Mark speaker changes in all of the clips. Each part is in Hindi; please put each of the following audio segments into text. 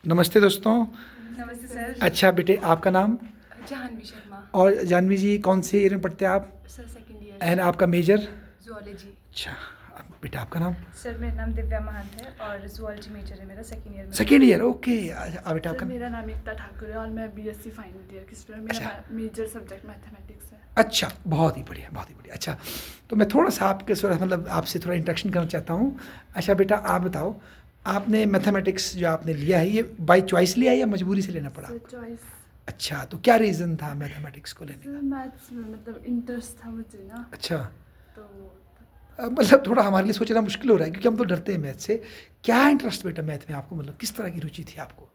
Speaker 1: नमस्ते दोस्तों।
Speaker 2: नमस्ते सर।
Speaker 1: अच्छा बेटे, आपका नाम?
Speaker 2: जाह्नवी शर्मा।
Speaker 1: और जानवी जी, कौन से ईयर में पढ़ते हैं आप?
Speaker 2: सर सेकंड
Speaker 1: एंड
Speaker 2: ईयर
Speaker 1: आपका मेजर?
Speaker 2: जूलॉजी।
Speaker 1: अच्छा, बेटा आपका नाम?
Speaker 2: सर मेरा नाम दिव्या महंत है और जूलॉजी मेजर है मेरा, सेकंड ईयर में हूँ।
Speaker 1: Second year, okay. बेटा
Speaker 3: सर
Speaker 1: आपका?
Speaker 3: मेरा नाम एकता ठाकुर है और मैं बीएससी फाइनल ईयर की स्टूडेंट।
Speaker 1: अच्छा।
Speaker 3: मेरा मेजर सब्जेक्ट मैथमेटिक्स है।
Speaker 1: अच्छा, बहुत ही बढ़िया, बहुत ही बढ़िया। अच्छा, तो मैं थोड़ा सा आपके मतलब आपसे थोड़ा इंट्रैक्शन करना चाहता हूँ। अच्छा बेटा, आप बताओ, आपने मैथमेटिक्स जो आपने लिया है, ये बाई चॉइस लिया है या मजबूरी से लेना पड़ा
Speaker 3: सर
Speaker 1: आपको?
Speaker 3: चॉइस।
Speaker 1: अच्छा, तो क्या रीज़न था मैथमेटिक्स को लेने
Speaker 3: सर
Speaker 1: का?
Speaker 3: मैथ्स में मतलब इंटरेस्ट था मुझे ना,
Speaker 1: अच्छा।
Speaker 3: तो
Speaker 1: मतलब थोड़ा हमारे लिए सोचना मुश्किल हो रहा है क्योंकि हम तो डरते हैं मैथ से। क्या इंटरेस्ट बेटा मैथ में आपको, मतलब किस तरह की रुचि थी आपको?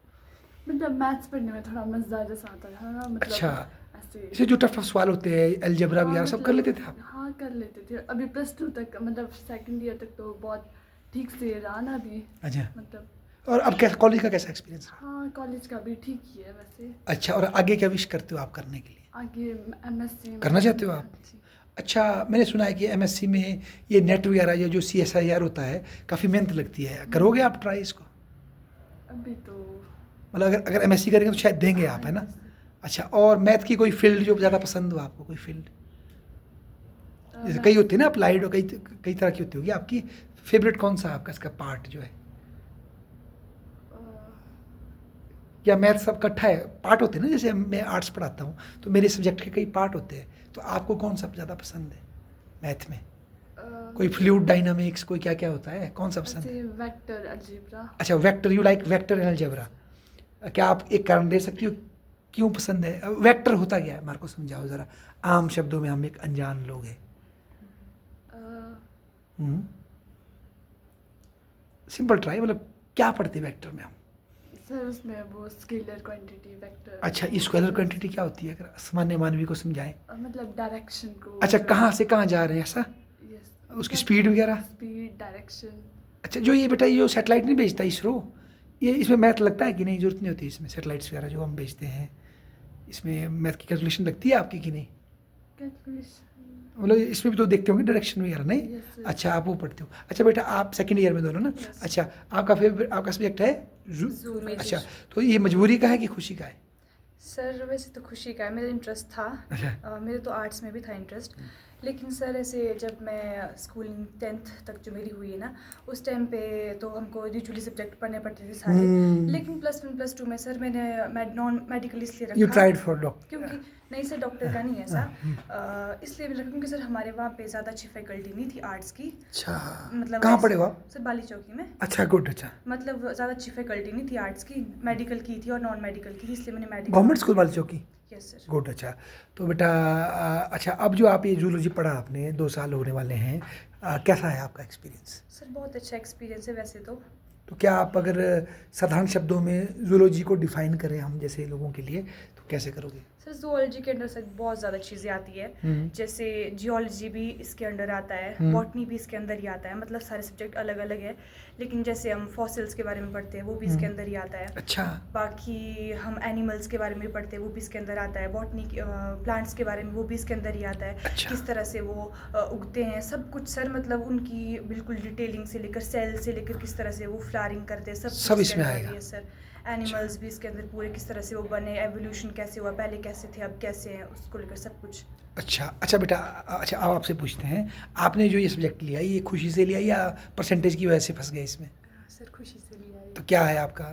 Speaker 3: मतलब मैथ्स पढ़ने में थोड़ा मज़ा जैसा आता था ना,
Speaker 1: अच्छा,
Speaker 3: मतलब ऐसे।
Speaker 1: जैसे जो टफ टफ सवाल होते हैं, अलजेब्रा
Speaker 3: हाँ
Speaker 1: वगैरह सब कर लेते थे
Speaker 3: मतलब
Speaker 1: आप?
Speaker 3: हाँ कर लेते थे। अभी +2 तक, मतलब सेकंड ईयर तक तो बहुत ठीक से रहा ना अभी,
Speaker 1: अच्छा,
Speaker 3: मतलब।
Speaker 1: और अब क्या कॉलेज का कैसा एक्सपीरियंस रहा?
Speaker 3: हाँ कॉलेज का भी ठीक ही है वैसे।
Speaker 1: अच्छा, और आगे क्या विश करते हो आप करने के लिए?
Speaker 3: आगे एमएससी में
Speaker 1: करना चाहते हो
Speaker 3: हाँ
Speaker 1: आप?
Speaker 3: जी।
Speaker 1: अच्छा, मैंने सुना है कि एमएससी में ये नेट वगैरह, ये जो सीएसआईआर होता है, काफ़ी मेहनत लगती है। करोगे आप ट्राई इसको?
Speaker 3: अभी तो
Speaker 1: मतलब अगर एमएससी करेंगे तो शायद देंगे
Speaker 3: हाँ
Speaker 1: आप, है ना?
Speaker 3: yes,
Speaker 1: अच्छा, और मैथ की कोई फील्ड जो ज़्यादा पसंद हो आपको, कोई फील्ड? जैसे कई होती है ना,
Speaker 3: मैथ्स
Speaker 1: अप्लाइड और कई कई तरह की होती होगी। आपकी फेवरेट कौन सा आपका इसका पार्ट जो है? या मैथ सब इकट्ठा है? पार्ट होते हैं ना, जैसे मैं आर्ट्स पढ़ाता हूँ तो मेरे सब्जेक्ट के कई पार्ट होते हैं, तो आपको कौन सा ज़्यादा पसंद है मैथ में? कोई फ्लूइड डायनामिक्स, कोई क्या क्या होता है, कौन सा पसंद है?
Speaker 3: ऐसे वेक्टर अलजेब्रा।
Speaker 1: अच्छा, vector, you like vector and algebra. क्या आप एक कारण दे सकती हो क्यों पसंद है? वेक्टर होता क्या है, मेरे को समझाओ ज़रा, आम शब्दों में, हम एक अनजान लोग हैं। सिंपल ट्राई, मतलब क्या पढ़ते हैं वेक्टर में हम?
Speaker 3: सर उसमें वो स्केलर क्वांटिटी वेक्टर।
Speaker 1: अच्छा, स्केलर क्वांटिटी क्या होती है, अगर सामान्य मानवी को समझाएं?
Speaker 3: मतलब डायरेक्शन को।
Speaker 1: अच्छा, कहाँ से कहाँ जा रहे हैं ऐसा?
Speaker 3: यस।
Speaker 1: उसकी स्पीड वगैरह?
Speaker 3: Speed direction.
Speaker 1: अच्छा, जो ये बेटा ये जो सैटेलाइट नहीं भेजता इसरो, ये इसमें मैथ लगता है कि नहीं? ज़रूरत नहीं होती इसमें, सैटेलाइट्स वगैरह जो हम भेजते हैं, इसमें मैथ की कैलकुलेशन लगती है आपकी कि नहीं?
Speaker 3: कैलकुलेशन।
Speaker 1: मतलब इसमें भी तो देखते होंगे डायरेक्शन वगैरह, नहीं?
Speaker 3: यस
Speaker 1: अच्छा, आप वो पढ़ते हो। अच्छा बेटा, आप सेकंड ईयर में दोनों ना?
Speaker 3: Yes.
Speaker 1: अच्छा, आपका फेवरेट आपका सब्जेक्ट है
Speaker 2: जू मेजर।
Speaker 1: अच्छा, तो ये मजबूरी का है कि खुशी का है?
Speaker 2: सर वैसे तो खुशी का है, मेरा इंटरेस्ट था।
Speaker 1: अच्छा।
Speaker 2: मेरे तो आर्ट्स में भी था इंटरेस्ट, लेकिन सर ऐसे जब मैं स्कूलिंग 10th तक जो मेरी हुई है ना, उस टाइम पे तो हमको यूजुअली सब्जेक्ट पढ़ने पड़ते थे सारे। लेकिन +1 +2 में सर मैंने नॉन मेडिकल इसलिए
Speaker 1: यू
Speaker 2: रखा
Speaker 1: ट्राइड फॉर डॉक्टर?
Speaker 2: क्योंकि नहीं सर, डॉक्टर का नहीं है ऐसा। इसलिए मैंने रखा क्योंकि सर हमारे वहाँ पे ज़्यादा अच्छी फैकल्टी नहीं थी आर्ट्स की।
Speaker 1: अच्छा,
Speaker 2: मतलब
Speaker 1: कहाँ
Speaker 2: ऐसे-
Speaker 1: पढ़े हो आप?
Speaker 2: सर बाली चौकी में।
Speaker 1: अच्छा, गुड। अच्छा,
Speaker 2: मतलब ज़्यादा अच्छी फैकल्टी नहीं थी आर्ट्स की, मेडिकल की थी और नॉन मेडिकल की थी, इसलिए मैंने मेडिकल।
Speaker 1: गवर्नमेंट स्कूल वाली चौकी?
Speaker 2: Yes sir.
Speaker 1: गुड। अच्छा, तो बेटा अच्छा, अब जो आप ये जूलॉजी पढ़ा आपने, 2 साल होने वाले हैं, कैसा है आपका एक्सपीरियंस?
Speaker 2: सर बहुत अच्छा एक्सपीरियंस है वैसे
Speaker 1: तो क्या आप अगर साधारण शब्दों में जूलॉजी को डिफाइन करें हम जैसे लोगों के लिए, तो कैसे करोगे?
Speaker 2: सर जूलॉजी के अंडर सर बहुत ज़्यादा चीज़ें आती है। जैसे जियोलॉजी भी इसके अंडर आता है, बॉटनी भी इसके अंदर ही आता है, मतलब सारे सब्जेक्ट अलग अलग है। लेकिन जैसे हम फॉसिल्स के बारे में पढ़ते हैं वो भी इसके अंदर ही आता है।
Speaker 1: अच्छा।
Speaker 2: बाकी हम एनिमल्स के बारे में पढ़ते हैं वो भी इसके अंदर आता है। बॉटनी प्लांट्स के बारे में वो भी इसके अंदर ही आता है।
Speaker 1: अच्छा।
Speaker 2: किस तरह से वो उगते हैं, सब कुछ सर, मतलब उनकी बिल्कुल डिटेलिंग से लेकर सेल से लेकर किस तरह से वो फ्लावरिंग करते हैं, सब
Speaker 1: सब
Speaker 2: कुछ
Speaker 1: इसमें
Speaker 2: इसके अंदर
Speaker 1: आएगा।
Speaker 2: ही है सर। एनिमल्स भी इसके अंदर पूरे किस तरह से वो बने, एवोल्यूशन कैसे हुआ, पहले कैसे थे अब कैसे हैं, उसको लेकर सब कुछ।
Speaker 1: अच्छा, अच्छा बेटा, अच्छा अब आपसे पूछते हैं, आपने जो ये सब्जेक्ट लिया, ये खुशी से लिया या परसेंटेज की वजह से फंस गए इसमें?
Speaker 3: सर खुशी से लिया है।
Speaker 1: तो क्या है आपका,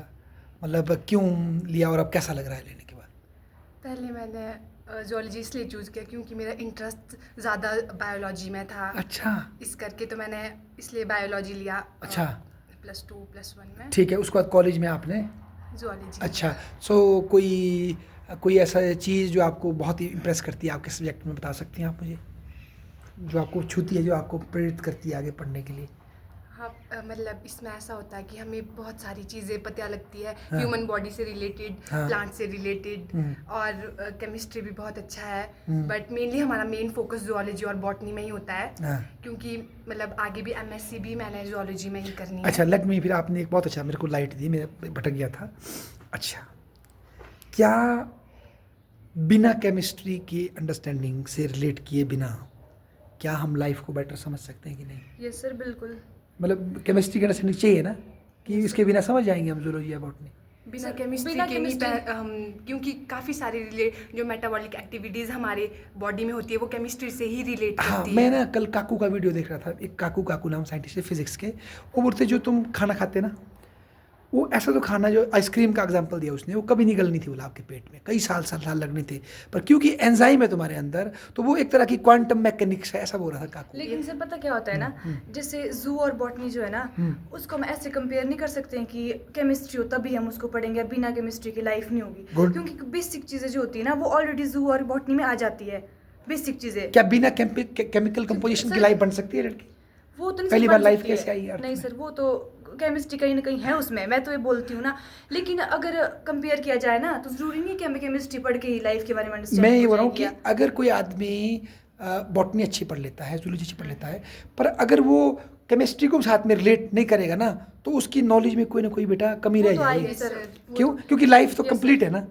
Speaker 1: मतलब क्यों लिया और अब कैसा लग रहा है लेने के बाद?
Speaker 4: पहले मैंने जूलॉजी इसलिए चूज़ किया क्योंकि मेरा इंटरेस्ट ज़्यादा बायोलॉजी में था।
Speaker 1: अच्छा।
Speaker 4: इस करके तो मैंने इसलिए बायोलॉजी लिया।
Speaker 1: अच्छा।
Speaker 4: +2 +1 में
Speaker 1: ठीक है, उसके बाद कॉलेज में आपने?
Speaker 4: जूलॉजी।
Speaker 1: अच्छा, सो कोई कोई ऐसा चीज़ जो आपको बहुत ही इम्प्रेस करती है आपके सब्जेक्ट में, बता सकती हैं आप मुझे, जो आपको छूती है, जो आपको प्रेरित करती है आगे पढ़ने के लिए?
Speaker 4: हाँ मतलब इसमें ऐसा होता है कि हमें बहुत सारी चीज़ें पता लगती है,
Speaker 1: हाँ।
Speaker 4: ह्यूमन बॉडी से रिलेटेड,
Speaker 1: हाँ।
Speaker 4: प्लांट से रिलेटेड, और केमिस्ट्री भी बहुत अच्छा है। बट मेनली हमारा मेन फोकस जूलॉजी और बॉटनी में ही होता है।
Speaker 1: हाँ।
Speaker 4: क्योंकि मतलब आगे भी एमएससी भी मैंने जूलॉजी में ही करनी है।
Speaker 1: अच्छा, लेट मी, फिर आपने एक बहुत अच्छा मेरे को लाइट दी, मैं भटक गया था। अच्छा, क्या बिना केमिस्ट्री की अंडरस्टैंडिंग से रिलेट किए बिना क्या हम लाइफ को बेटर समझ सकते हैं कि नहीं?
Speaker 2: यस सर बिल्कुल।
Speaker 1: मतलब केमिस्ट्री की अंडरस्टैंडिंग चाहिए ना, कि
Speaker 2: Yes,
Speaker 1: इसके
Speaker 2: sir.
Speaker 1: बिना समझ जाएंगे हम जूलॉजी या बॉटनी?
Speaker 4: बिना
Speaker 2: सर,
Speaker 4: केमिस्ट्री
Speaker 2: बिना
Speaker 4: के नहीं
Speaker 2: chemistry-
Speaker 4: हम, क्योंकि काफ़ी सारी जो मेटाबॉलिक एक्टिविटीज़ हमारे बॉडी में होती है वो केमिस्ट्री से ही रिलेट
Speaker 1: हाँ,
Speaker 4: करती
Speaker 1: मैं
Speaker 4: है।
Speaker 1: ना कल काकू का वीडियो देख रहा था, एक काकू काकू नाम साइंटिस्ट है फिजिक्स के। वो बोलते जो तुम खाना खाते ना, वो ऐसा तो खाना, जो आइसक्रीम का एग्जांपल दिया उसने, वो कभी निकलनी थी बोला आपके पेट में, कई साल साल लगने थे, पर क्योंकि एंजाइम है तुम्हारे अंदर, तो वो एक तरह की क्वांटम मैकेनिक्स है, ऐसा बोल रहा था काकू।
Speaker 2: लेकिन सर पता क्या होता है ना, जैसे जू और बॉटनी जो है ना, उसको हम ऐसे कंपेयर नहीं कर सकते हैं कि केमिस्ट्री हो तभी हम उसको पढ़ेंगे, बिना केमिस्ट्री की लाइफ नहीं होगी।
Speaker 1: Good.
Speaker 2: क्योंकि बेसिक चीज़ें जो होती है ना वो ऑलरेडी जू और बॉटनी में आ जाती है, बेसिक चीज़ें।
Speaker 1: क्या बिना केमिकल कंपोजिशन की
Speaker 2: सर-
Speaker 1: लाइफ बन सकती है लड़की?
Speaker 2: वो तो नहीं
Speaker 1: पहली
Speaker 2: सर
Speaker 1: बार
Speaker 2: बन
Speaker 1: life
Speaker 2: सकती है।
Speaker 1: कैसे आई अर्थ
Speaker 2: नहीं
Speaker 1: में?
Speaker 2: सर, वो तो केमिस्ट्री कहीं ना कहीं है उसमें, मैं तो ये बोलती हूँ ना। लेकिन अगर कंपेयर किया जाए ना तो जरूरी नहीं है कि हमें केमिस्ट्री पढ़ के ही लाइफ के बारे में अंडरस्टैंड
Speaker 1: मैं ये बोल रहा हूँ कि अगर कोई आदमी बॉटनी अच्छी पढ़ लेता है, जूलॉजी अच्छी पढ़ लेता है, पर अगर वो केमिस्ट्री को साथ में रिलेट नहीं करेगा ना, तो उसकी नॉलेज में कोई ना कोई बेटा कमी
Speaker 2: वो
Speaker 1: रह
Speaker 2: तो आएगी
Speaker 1: जाएगी।
Speaker 2: सर। वो
Speaker 1: क्यों?
Speaker 2: तो-
Speaker 1: क्योंकि लाइफ तो
Speaker 2: Yes,
Speaker 1: कंप्लीट
Speaker 2: sir.
Speaker 1: है ना।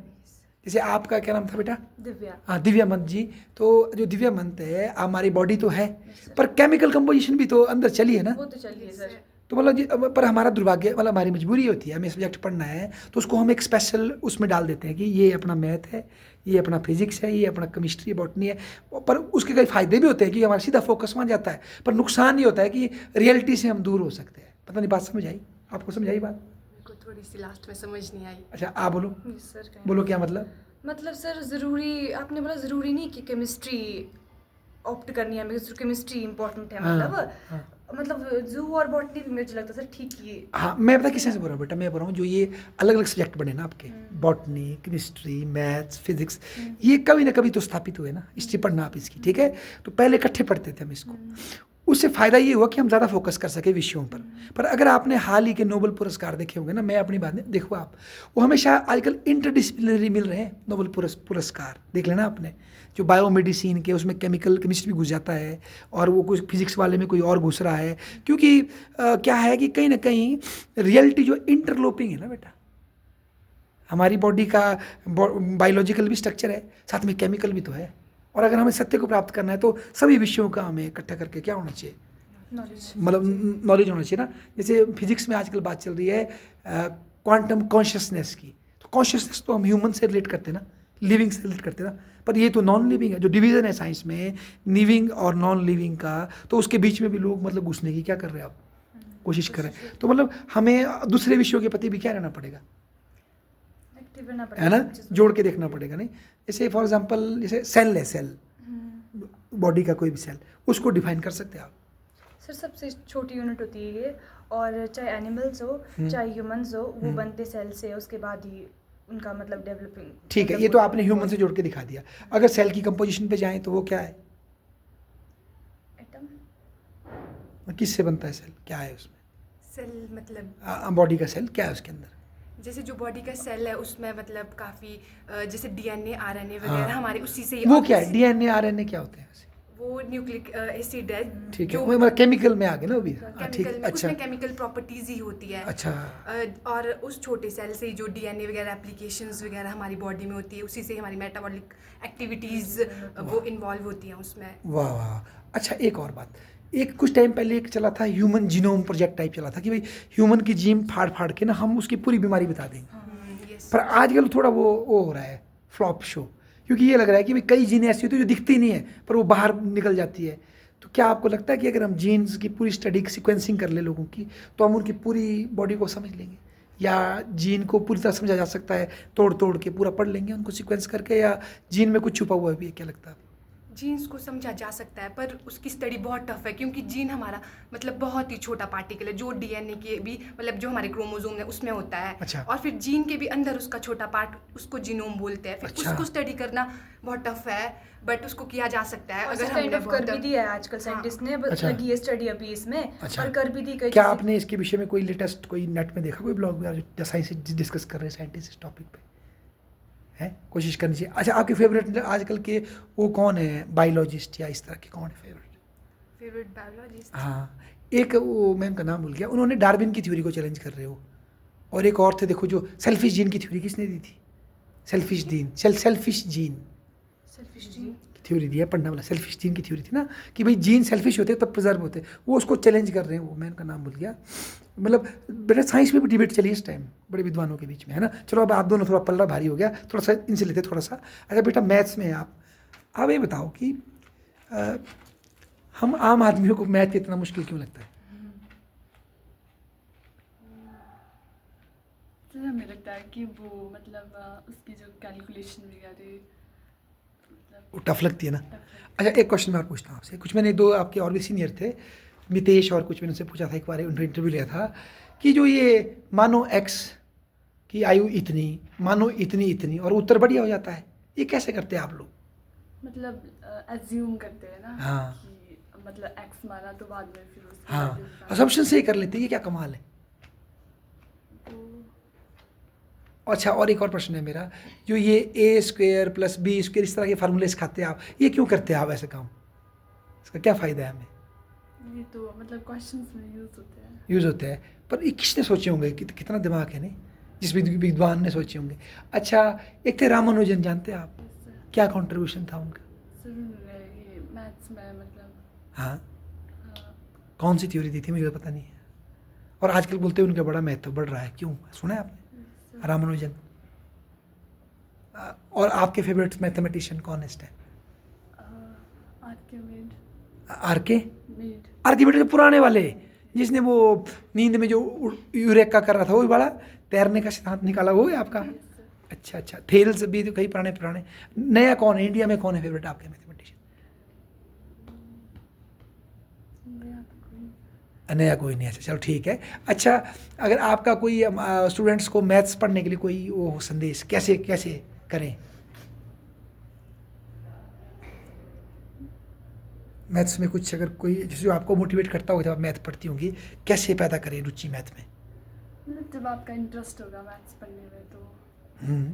Speaker 1: जैसे आपका क्या नाम था बेटा?
Speaker 2: दिव्या।
Speaker 1: हाँ, दिव्यामंत जी। तो जो दिव्यामंत है, हमारी बॉडी तो है,
Speaker 2: sir.
Speaker 1: पर केमिकल कंपोजिशन भी तो अंदर चली है ना।
Speaker 2: वो तो चलिए सर।
Speaker 1: तो मतलब पर हमारा दुर्भाग्य, मतलब हमारी मजबूरी होती है, हमें सब्जेक्ट पढ़ना है तो उसको हम एक स्पेशल उसमें डाल देते हैं कि ये अपना मैथ है, ये अपना फिजिक्स है, ये अपना केमिस्ट्री बॉटनी है। पर उसके कई फायदे भी होते हैं कि हमारा सीधा फोकस वहाँ जाता है, पर नुकसान ये होता है कि रियलिटी से हम दूर हो सकते हैं। पता नहीं बात समझ आई आपको? समझ आई बात?
Speaker 4: मेरे को थोड़ी सी लास्ट में समझ नहीं आई।
Speaker 1: अच्छा, आप बोलो,
Speaker 2: Yes, sir, कहें।
Speaker 1: बोलो क्या मतलब?
Speaker 2: मतलब सर ज़रूरी, आपने बोला ज़रूरी नहीं कि केमिस्ट्री ऑप्ट करनी है, हमें केमिस्ट्री इंपॉर्टेंट है।
Speaker 1: हाँ,
Speaker 2: मतलब
Speaker 1: हाँ।
Speaker 2: मतलब जू और बॉटनी भी मुझे लगता है सर ठीक ही।
Speaker 1: हाँ, मैं पता किस से बोल रहा हूँ बेटा, मैं बोल रहा हूँ जो ये अलग अलग सब्जेक्ट बने ना आपके, बॉटनी, केमिस्ट्री, मैथ्स, फिजिक्स, ये कभी ना कभी तो स्थापित हुए ना, हिस्ट्री पढ़ना आप इसकी, ठीक है? तो पहले इकट्ठे पढ़ते थे हम इसको, उससे फ़ायदा ये हुआ कि हम ज़्यादा फोकस कर सके विषयों पर अगर आपने हाल ही के नोबेल पुरस्कार देखे होंगे ना, मैं अपनी बात नहीं, देखो आप, वो हमेशा आजकल इंटरडिसिप्लिनरी मिल रहे हैं नोबेल पुरस्कार, देख लेना आपने, जो बायोमेडिसिन के उसमें केमिस्ट्री भी घुस जाता है, और वो कुछ फिजिक्स वाले में कोई और घुस रहा है, क्योंकि क्या है कि कहीं ना कहीं रियलिटी जो इंटरलोपिंग है ना बेटा, हमारी बॉडी का बायोलॉजिकल भी स्ट्रक्चर है, साथ में केमिकल भी तो है, और अगर हमें सत्य को प्राप्त करना है तो सभी विषयों का हमें इकट्ठा करके क्या होना चाहिए,
Speaker 2: नॉलेज।
Speaker 1: मतलब नॉलेज होना चाहिए ना। जैसे फिजिक्स में आजकल बात चल रही है क्वांटम कॉन्शियसनेस की, तो कॉन्शियसनेस तो हम ह्यूमन से रिलेट करते हैं ना, लिविंग से रिलेट करते हैं ना, पर ये तो नॉन लिविंग है। जो डिवीज़न है साइंस में लिविंग और नॉन लिविंग का, तो उसके बीच में भी लोग मतलब घुसने की क्या कर रहे हैं, आप कोशिश कर रहे हैं। तो मतलब हमें दूसरे विषयों के प्रति भी क्या रहना पड़ेगा,
Speaker 2: एक्टिव रहना
Speaker 1: है
Speaker 2: पड़ेगा
Speaker 1: ना,
Speaker 2: सब चीज़ों
Speaker 1: जोड़ के देखना पड़ेगा। नहीं, जैसे फॉर एग्जांपल जैसे सेल है, सेल बॉडी का कोई भी सेल, उसको डिफाइन कर सकते हैं आप?
Speaker 2: सर सबसे छोटी यूनिट होती है ये, और चाहे एनिमल्स हो चाहे ह्यूमंस हो, वो बनते सेल से, उसके बाद ही उनका मतलब डेवलपिंग।
Speaker 1: ठीक है, ये तो आपने ह्यूमन से जोड़ के दिखा दिया। अगर सेल की कंपोजिशन पे जाएं तो वो क्या है,
Speaker 2: एटम।
Speaker 1: किससे बनता है सेल, क्या है उसमें?
Speaker 4: सेल मतलब
Speaker 1: बॉडी का सेल क्या है उसके अंदर?
Speaker 4: जैसे जो बॉडी का सेल है उसमें मतलब काफ़ी जैसे डीएनए आरएनए
Speaker 1: हाँ।
Speaker 4: वगैरह हमारे उसी से
Speaker 1: वो क्या है, डीएनए आरएनए क्या होते हैं वैसे?
Speaker 4: वो न्यूक्लिक एसिड है।
Speaker 1: ठीक है,
Speaker 4: जो
Speaker 1: वो मतलब केमिकल में आ गए ना वो भी। हाँ, ठीक
Speaker 4: केमिकल
Speaker 1: है,
Speaker 4: में,
Speaker 1: अच्छा
Speaker 4: उसमें केमिकल प्रॉपर्टीज ही होती है।
Speaker 1: अच्छा।
Speaker 4: और उस छोटे सेल से ही जो डीएनए वगैरह एप्लीकेशंस वगैरह हमारी बॉडी में होती है, उसी से हमारी मेटाबॉलिक एक्टिविटीज़ वो इन्वॉल्व होती हैं उसमें।
Speaker 1: वाह वाह। अच्छा, एक और बात, एक कुछ टाइम पहले एक चला था ह्यूमन जीनोम प्रोजेक्ट टाइप चला था कि भाई ह्यूमन की जीन फाड़ फाड़ के ना हम उसकी पूरी बीमारी बता देंगे,
Speaker 4: यस।
Speaker 1: पर आजकल थोड़ा वो हो रहा है फ्लॉप शो, क्योंकि ये लग रहा है कि भाई कई जीन ऐसी होती है जो दिखती नहीं है पर वो बाहर निकल जाती है। तो क्या आपको लगता है कि अगर हम जीन्स की पूरी स्टडी सीक्वेंसिंग कर ले लोगों की, तो हम उनकी पूरी बॉडी को समझ लेंगे, या जीन को पूरी तरह समझा जा सकता है, तोड़ तोड़ के पूरा पढ़ लेंगे उनको सीक्वेंस करके, या जीन में कुछ छुपा हुआ भी है, क्या लगता है?
Speaker 4: जीन्स को समझा जा सकता है पर उसकी स्टडी बहुत टफ है, क्योंकि जीन हमारा मतलब बहुत ही छोटा पार्टिकल है, जो डीएनए के भी मतलब जो हमारे क्रोमोसोम है उसमें होता है।
Speaker 1: अच्छा।
Speaker 4: और फिर जीन के भी अंदर उसका छोटा पार्ट, उसको जीनोम बोलते हैं। फिर
Speaker 1: अच्छा।
Speaker 4: उसको स्टडी करना बहुत टफ है, बट उसको किया जा सकता है अगर
Speaker 2: काइंड
Speaker 4: हमने
Speaker 2: ऑफ कर भी
Speaker 4: बहुत
Speaker 2: दिया है आजकल साइंटिस्ट ने, बस
Speaker 1: अच्छा।
Speaker 2: लगी है स्टडी अभी इसमें,
Speaker 1: अच्छा।
Speaker 2: और कर भी दी कई
Speaker 1: क्या
Speaker 2: चीज़ें।
Speaker 1: आपने इसके विषय में कोई लेटेस्ट कोई नेट में देखा, कोई ब्लॉग में जो साइंस डिस्कस कर रहे हैं साइंटिस्ट इस टॉपिक पे है? कोशिश करनी चाहिए। अच्छा, आपके फेवरेट आजकल के वो कौन है, बायोलॉजिस्ट या इस तरह के कौन है
Speaker 4: फेवरेट बायोलॉजिस्ट?
Speaker 1: हाँ, एक वो मैं उनका नाम भूल गया, उन्होंने डार्विन की थ्योरी को चैलेंज कर रहे हो, और एक और थे देखो जो सेल्फिश जीन की थ्योरी किसने दी थी, selfish gene, selfish gene,
Speaker 2: selfish gene.
Speaker 1: Theory दिया पढ़ने वाला, सेल्फिश जीन की थ्योरी थी ना कि भाई जीन सेल्फिश होते तब प्रिजर्व होते, वो उसको चैलेंज कर रहे हैं, वो मैं उनका नाम भूल गया। मतलब बेटा साइंस में भी डिबेट चली इस टाइम बड़े विद्वानों के बीच में, है ना। चलो अब आप दोनों थोड़ा पल्ला भारी हो गया, थोड़ा सा इनसे लेते थोड़ा सा। अच्छा बेटा मैथ्स में आप ये बताओ कि हम आम आदमियों को मैथ इतना मुश्किल क्यों लगता है?
Speaker 3: सर हमें लगता है कि वो मतलब उसकी जो कैलकुलेशन वगैरह मतलब
Speaker 1: वो टफ लगती है ना।
Speaker 3: tough लगती
Speaker 1: अच्छा एक क्वेश्चन मैं और पूछता हूँ आपसे, कुछ मैंने 2 आपके और भी सीनियर थे, मितेश और कुछ मैंने उनसे पूछा था, एक बार उनका इंटरव्यू लिया था कि जो ये मानो x की आयु इतनी, मानो इतनी और उत्तर बढ़िया हो जाता है, ये कैसे करते हैं आप लोग?
Speaker 3: मतलब एज्यूम करते हैं ना
Speaker 1: हाँ।
Speaker 3: कि मतलब एक्स माना तो बाद में फिर उसकी
Speaker 1: हाँ
Speaker 3: value निकालना।
Speaker 1: असम्पशन से ही कर लेते हैं, ये क्या कमाल है।
Speaker 3: तो
Speaker 1: अच्छा और एक और प्रश्न है मेरा, जो ये a² + b² इस तरह के फार्मूले सिखाते हैं आप, ये क्यों करते हैं आप ऐसे काम? इसका क्या फ़ायदा है हमें?
Speaker 3: ये तो मतलब क्वेश्चंस में यूज होते हैं।
Speaker 1: यूज़ होते हैं, पर ये किसने सोचे होंगे, कितना दिमाग है नहीं, जिस विद्वान ने सोचे होंगे। अच्छा एक थे रामानुजन, जानते हैं आप,
Speaker 3: सर
Speaker 1: क्या कंट्रीब्यूशन था उनका?
Speaker 3: सर उन्होंने ये मैथ्स में मतलब
Speaker 1: हाँ
Speaker 3: हाँ,
Speaker 1: कौन सी थ्योरी दी थी मुझे पता नहीं है, और आजकल बोलते हैं उनका बड़ा महत्व बढ़ रहा है, क्यों, सुना है आपने
Speaker 3: सर
Speaker 1: रामानुजन? और आपके फेवरेट मैथमेटिशियन कौन है इस टाइम?
Speaker 3: आर्किमिड
Speaker 1: आर.के.
Speaker 3: मीड
Speaker 1: आर्किमिडीज के पुराने वाले, जिसने वो नींद में जो यूरेका कर रहा था, वो वाला तैरने का सिद्धांत निकाला, वो है आपका? अच्छा थेल्स भी तो कई पुराने। नया कौन है इंडिया में, कौन है फेवरेट आपके मैथमेटिशियन? नया कोई नहीं है, अच्छा चलो ठीक है। अच्छा अगर आपका कोई स्टूडेंट्स को मैथ्स पढ़ने के लिए कोई वो संदेश, कैसे करें? मैथ्स में कुछ अगर कोई जिससे आपको मोटिवेट करता होगा, जब आप मैथ पढ़ती होंगी, कैसे पैदा करें रुचि मैथ में?
Speaker 3: मतलब जब आपका इंटरेस्ट होगा मैथ्स पढ़ने में तो
Speaker 1: हम्म।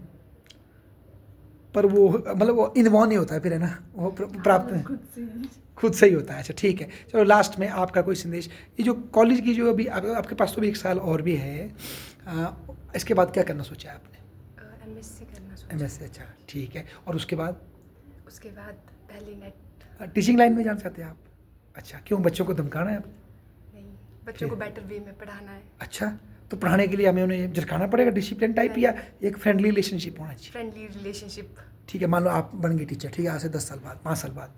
Speaker 1: पर वो मतलब वो इनवॉन नहीं होता है फिर, है ना, वो प्राप्त
Speaker 3: मतलब खुद से ही
Speaker 1: खुद से ही होता है। अच्छा ठीक है, चलो लास्ट में आपका कोई संदेश, ये जो कॉलेज की जो अभी आपके पास तो भी 1 साल और भी है, इसके बाद क्या करना सोचा है आपने?
Speaker 4: एमएससी करना सोचा।
Speaker 1: एमएससी, अच्छा ठीक है, और उसके बाद
Speaker 4: उसके बाद पहले नेट
Speaker 1: टीचिंग लाइन में जाना चाहते हैं आप? अच्छा क्यों, बच्चों को धमकाना है आप?
Speaker 4: नहीं, बच्चों को बेटर वे में पढ़ाना है।
Speaker 1: अच्छा तो पढ़ाने के लिए हमें उन्हें झलकाना पड़ेगा, डिसिप्लिन टाइप, या एक फ्रेंडली रिलेशनशिप होना चाहिए?
Speaker 4: Friendly relationship.
Speaker 1: ठीक है, मान लो आप बन गई टीचर, ठीक है, आज से 10 साल बाद 5 साल बाद,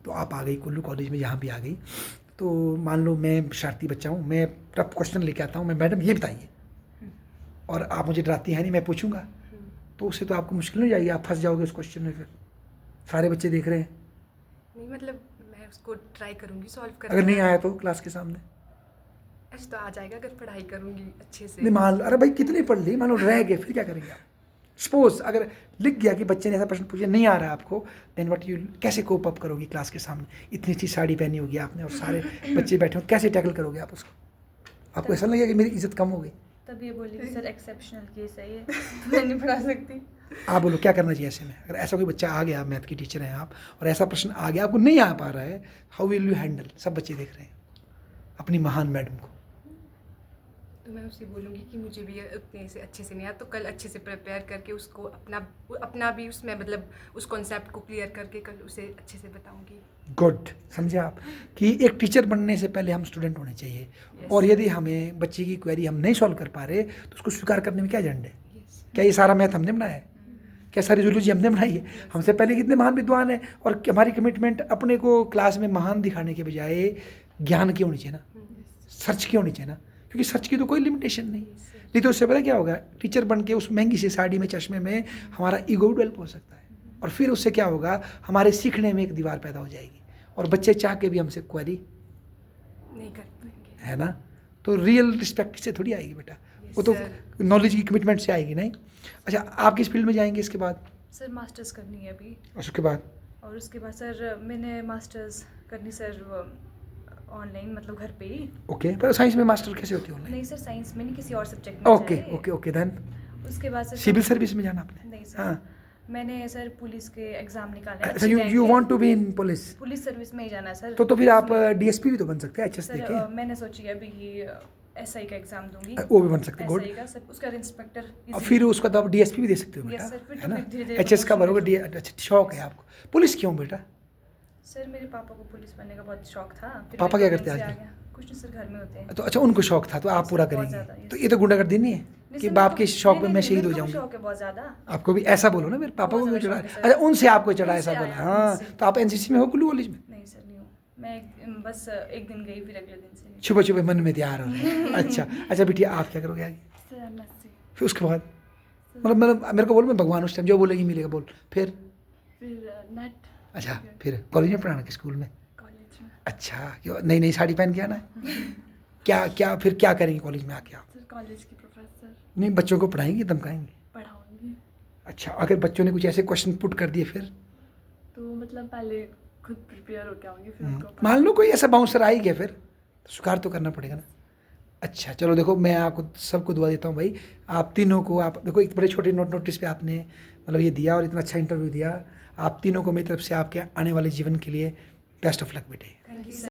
Speaker 1: तो आप आ गई कुल्लू कॉलेज में, यहाँ भी आ गई, तो मान लो मैं शरारती बच्चा हूँ, मैं टफ क्वेश्चन लेके आता हूँ, मैं मैडम ये बताइए, और आप मुझे डराती हैं नहीं, मैं पूछूंगा, तो उससे तो आपको मुश्किल नहीं हो जाएगी, आप फंस जाओगे उस क्वेश्चन में, फिर सारे बच्चे देख रहे हैं,
Speaker 4: नहीं मतलब मैं उसको ट्राई करूँगी सॉल्व करने
Speaker 1: अगर नहीं
Speaker 4: का।
Speaker 1: आया तो क्लास के सामने?
Speaker 4: ऐसे तो आ जाएगा अगर पढ़ाई करूँगी अच्छे से।
Speaker 1: नहीं मान लो, अरे भाई कितनी पढ़ ली, मान लो रह गए, फिर क्या करेंगे आप? सपोज अगर लिख गया कि बच्चे ने ऐसा प्रश्न पूछा, नहीं आ रहा है आपको, देन व्हाट यू, कैसे कोप अप करोगी क्लास के सामने? इतनी अच्छी साड़ी पहनी होगी आपने और सारे बच्चे बैठे हो, कैसे टैकल करोगे आप उसको? आपको ऐसा लगेगा कि मेरी इज्जत कम हो गई?
Speaker 2: तब ये बोली सर एक्सेप्शनल केस है ये, मैं नहीं पढ़ा सकती।
Speaker 1: आप बोलो क्या करना चाहिए ऐसे में, अगर ऐसा कोई बच्चा आ गया, मैथ की टीचर हैं आप, और ऐसा प्रश्न आ गया, आपको नहीं आ पा रहा है, हाउ विल यू हैंडल? सब बच्चे देख रहे हैं अपनी महान मैडम को,
Speaker 4: तो मैं उससे बोलूँगी कि मुझे भी उतने से अच्छे से नहीं आया, तो कल अच्छे से प्रिपेयर करके उसको अपना भी उसमें मतलब उस कॉन्सेप्ट को क्लियर करके कल उसे अच्छे से बताऊँगी।
Speaker 1: गुड, समझे आप कि एक टीचर बनने से पहले हम स्टूडेंट होने चाहिए, और यदि हमें बच्चे की क्वेरी हम नहीं सॉल्व कर पा रहे, तो उसको स्वीकार करने में क्या झंड है? क्या ये सारा मैथ हमने बनाया है? क्या सारी जूलॉजी हमने बनाई है? हमसे पहले कितने महान विद्वान हैं, और हमारी कमिटमेंट अपने को क्लास में महान दिखाने के बजाय ज्ञान की होनी चाहिए ना, सर्च की होनी चाहिए ना, क्योंकि सर्च की तो कोई लिमिटेशन नहीं तो उससे पता क्या होगा, टीचर बन के उस महंगी सी साड़ी में चश्मे में हमारा ईगो डेवलप हो सकता है, और फिर उससे क्या होगा, हमारे सीखने में एक दीवार पैदा हो जाएगी, और बच्चे चाह के भी हमसे क्वेरी
Speaker 4: नहीं कर पाएंगे,
Speaker 1: है ना। तो रियल रिस्पेक्ट से थोड़ी आएगी बेटा, वो तो
Speaker 4: sir.
Speaker 1: नॉलेज की कमिटमेंट से आएगी नहीं। अच्छा आप किस फील्ड में जाएंगे इसके बाद?
Speaker 2: सर मास्टर्स करनी है अभी,
Speaker 1: और उसके बाद?
Speaker 2: और उसके बाद सर मैंने मास्टर्स करनी सर ऑनलाइन, मतलब घर पे ही।
Speaker 1: ओके, पर साइंस में मास्टर कैसे होती है ऑनलाइन?
Speaker 2: नहीं सर साइंस में नहीं, किसी और सब्जेक्ट में
Speaker 1: ओके
Speaker 2: चाहिए।
Speaker 1: ओके ओके, देन
Speaker 2: उसके बाद सर
Speaker 1: सिविल सर्विस में जाना आपने?
Speaker 2: नहीं सर,
Speaker 1: हाँ,
Speaker 2: मैंने सर पुलिस के एग्जाम निकाले हैं,
Speaker 1: अच्छा
Speaker 2: अच्छे
Speaker 1: यू
Speaker 2: rank
Speaker 1: वांट
Speaker 2: के।
Speaker 1: To be in police,
Speaker 2: police service में ही जाना है सर।
Speaker 1: तो फिर आप डीएसपी भी तो बन सकते हैं, एचएस
Speaker 2: सर
Speaker 1: देके।
Speaker 2: मैंने सोची है अभी एसआई का एग्ज़ाम दूंगी।
Speaker 1: वो भी बन सकते, गुड।
Speaker 2: एसआई का सब उसका इंस्पेक्टर
Speaker 1: और फिर उसका तो आप डीएसपी भी दे सकते हो
Speaker 2: Yes,
Speaker 1: बेटा,
Speaker 2: sir, फिर
Speaker 1: है
Speaker 2: तो
Speaker 1: ना?
Speaker 2: फिर धीरे-धीरे
Speaker 1: एचएस का
Speaker 2: promotion
Speaker 1: भरोगे,
Speaker 2: मिलेगी।
Speaker 1: अच्छा शौक है आपको। पुलिस क्यों बेटा?
Speaker 2: सर मेरे पापा को पुलिस बनने का बहुत शौक था। फिर
Speaker 1: पापा
Speaker 2: मेरे
Speaker 1: क्या
Speaker 2: को
Speaker 1: करते हैं
Speaker 2: से आ
Speaker 1: आजकल?
Speaker 2: गया। कुछ नहीं सर, घर में होते हैं।
Speaker 1: तो अच्छा उनको शौक था तो आप
Speaker 2: Yes,
Speaker 1: पूरा
Speaker 2: sir, बहुत
Speaker 1: करेंगे।
Speaker 2: ज़्यादा, yes,
Speaker 1: तो
Speaker 2: sir।
Speaker 1: ये तो गुंडागर्दी नहीं है
Speaker 2: नहीं
Speaker 1: कि
Speaker 2: सर,
Speaker 1: बाप
Speaker 2: मेरे
Speaker 1: के
Speaker 2: को-
Speaker 1: शौक
Speaker 2: नहीं,
Speaker 1: पे
Speaker 2: नहीं,
Speaker 1: मैं
Speaker 2: नहीं,
Speaker 1: शहीद हो
Speaker 2: मेरे को भी
Speaker 1: जाऊंगी।
Speaker 2: शौक है बहुत ज़्यादा।
Speaker 1: आपको भी ऐसा बोलो ना, मेरे पापा को
Speaker 2: बहुत
Speaker 1: क्यों
Speaker 2: ज़्यादा
Speaker 1: चढ़ा?
Speaker 2: शौक है, सर।
Speaker 1: अच्छा उनसे आपको चढ़ा, ऐसा
Speaker 2: उनसे
Speaker 1: बोला।
Speaker 2: आया,
Speaker 1: हाँ,
Speaker 2: उनसे।
Speaker 1: तो आप एनसीसी में हो कुल्लू कॉलेज में?
Speaker 2: नहीं सर, नहीं हूँ मैं। बस एक दिन गई, फिर अगले दिन से नहीं।
Speaker 1: छुपे छुपे मन में तैयार हो रहे हैं। अच्छा अच्छा बिटिया, आप क्या करोगे आगे?
Speaker 3: सर एमएससी,
Speaker 1: फिर उसके बाद मतलब मेरे को बोल, मैं भगवान उस टाइम जो बोलेगी मिलेगा, बोल फिर।
Speaker 3: फिर नेट।
Speaker 1: अच्छा फिर कॉलेज में पढ़ाना कि स्कूल में?
Speaker 3: कॉलेज में।
Speaker 1: अच्छा, क्यों नई नई साड़ी पहन के आना है? क्या क्या फिर क्या करेंगे कॉलेज में आके आप?
Speaker 3: सर कॉलेज की प्रोफेसर
Speaker 1: नहीं, बच्चों को पढ़ाएंगे, धमकाएंगे?
Speaker 3: पढ़ाऊंगी।
Speaker 1: अच्छा, अगर बच्चों ने कुछ ऐसे क्वेश्चन पुट कर दिए फिर?
Speaker 3: तो मतलब पहले खुद प्रिपेयर होके आऊँगी, फिर उनको
Speaker 1: मान लो कोई ऐसा बाउंसर आ ही गया, फिर तो स्वीकार तो करना पड़ेगा ना। अच्छा चलो देखो, मैं आपको सबको दुआ देता हूँ भाई, आप तीनों को, आप देखो एक बड़े छोटे नोटिस पे आपने मतलब ये दिया और इतना अच्छा इंटरव्यू दिया। आप तीनों को मेरी तरफ से आपके आने वाले जीवन के लिए बेस्ट ऑफ लक बेटे।
Speaker 2: Thank you sir.